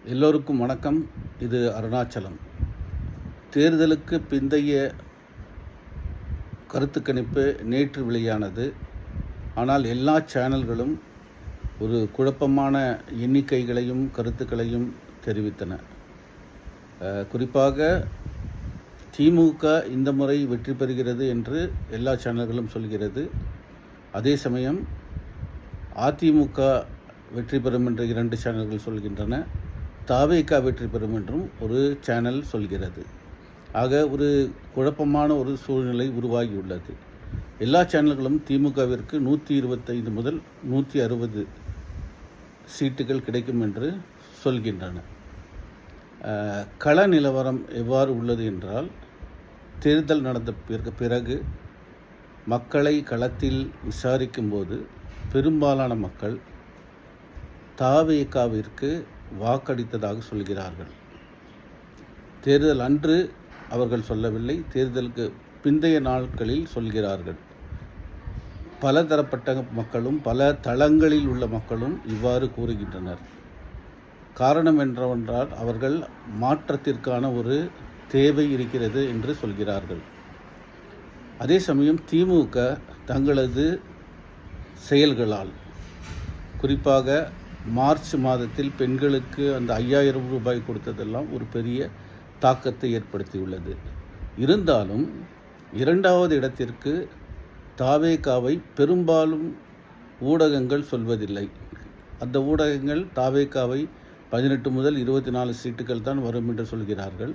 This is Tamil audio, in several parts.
எல்லோருக்கும் வணக்கம். இது அருணாச்சலம். தேர்தலுக்கு பிந்தைய கருத்து கணிப்பு நேற்று வெளியானது. ஆனால் எல்லா சேனல்களும் ஒரு குழப்பமான எண்ணிக்கைகளையும் கருத்துக்களையும் தெரிவித்தன. குறிப்பாக திமுக இந்த முறை வெற்றி பெறுகிறது என்று எல்லா சேனல்களும் சொல்கிறது. அதே சமயம் அதிமுக வெற்றி பெறும் என்று 2 சேனல்கள் சொல்கின்றன. தவேக வெற்றி பெறும் என்றும் ஒரு சேனல் சொல்கிறது. ஆக ஒரு குழப்பமான ஒரு சூழ்நிலை உருவாகியுள்ளது. எல்லா சேனல்களும் திமுகவிற்கு 125 முதல் 160 சீட்டுகள் கிடைக்கும் என்று சொல்கின்றன. கள நிலவரம் எவ்வாறு உள்ளது என்றால், தேர்தல் நடந்த பிறகு மக்களை களத்தில் விசாரிக்கும்போது பெரும்பாலான மக்கள் தவேகவிற்கு வாக்களித்ததாக சொல்கிறார்கள். தேர்தல் அன்று அவர்கள் சொல்லவில்லை, தேர்தலுக்கு பிந்தைய நாட்களில் சொல்கிறார்கள். பலதரப்பட்ட மக்களும் பல தளங்களில் உள்ள மக்களும் இவ்வாறு கூறுகின்றனர். காரணம் என்னவென்றால், அவர்கள் மாற்றத்திற்கான ஒரு தேவை இருக்கிறது என்று சொல்கிறார்கள். அதே சமயம் திமுக தங்களது செயல்களால், குறிப்பாக மார்ச் மாதத்தில் பெண்களுக்கு அந்த 5000 ரூபாய் கொடுத்ததெல்லாம் ஒரு பெரிய தாக்கத்தை ஏற்படுத்தியுள்ளது. இருந்தாலும் 2வது இடத்திற்கு தவேகவை பெரும்பாலும் ஊடகங்கள் சொல்வதில்லை. அந்த ஊடகங்கள் தவேகவை 18 முதல் 24 சீட்டுகள் தான் வரும் என்று சொல்கிறார்கள்.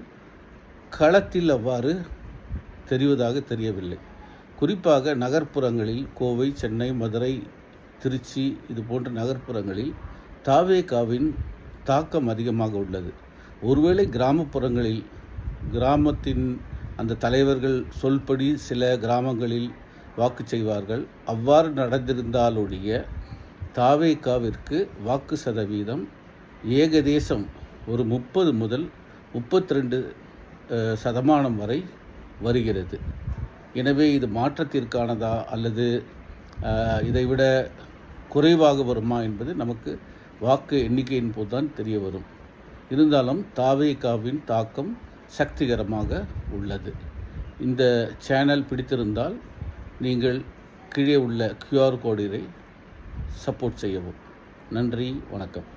களத்தில் அவ்வாறு தெரிவதாக தெரியவில்லை. குறிப்பாக நகர்ப்புறங்களில், கோவை, சென்னை, மதுரை, திருச்சி இது போன்ற நகர்ப்புறங்களில் தவேகவின் தாக்கம் அதிகமாக உள்ளது. ஒருவேளை கிராமப்புறங்களில் கிராமத்தின் அந்த தலைவர்கள் சொல்படி சில கிராமங்களில் வாக்கு செய்வார்கள். அவ்வாறு நடந்திருந்தாலுடைய தவேகவிற்கு வாக்கு சதவீதம் ஏகதேசம் ஒரு 30 முதல் 32% வரை வருகிறது. எனவே இது மாற்றத்திற்கானதா அல்லது இதைவிட குறைவாக வருமா என்பது நமக்கு வாக்கு எண்ணிக்கையின் போது தான் தெரிய வரும். இருந்தாலும் தவேகவின் தாக்கம் சக்திகரமாக உள்ளது. இந்த சேனல் பிடித்திருந்தால் நீங்கள் கீழே உள்ள QR கோடினை சப்போர்ட் செய்யவும். நன்றி, வணக்கம்.